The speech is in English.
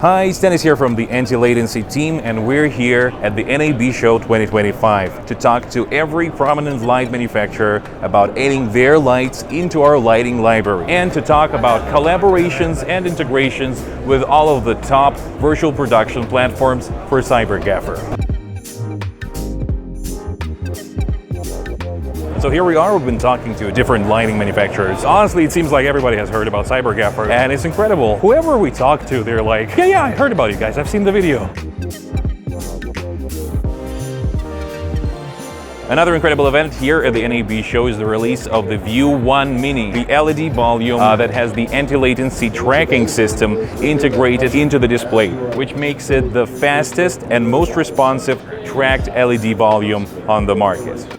Hi, it's Dennis here from the Antilatency team, and we're here at the NAB Show 2025 to talk to every prominent light manufacturer about adding their lights into our lighting library, and to talk about collaborations and integrations with all of the top virtual production platforms for CyberGaffer. So here we are, we've been talking to different lighting manufacturers. Honestly, it seems like everybody has heard about CyberGaffer, and it's incredible. Whoever we talk to, they're like, yeah, I heard about you guys, I've seen the video. Another incredible event here at the NAB show is the release of the View 1 Mini, the LED volume that has the anti-latency tracking system integrated into the display, which makes it the fastest and most responsive tracked LED volume on the market.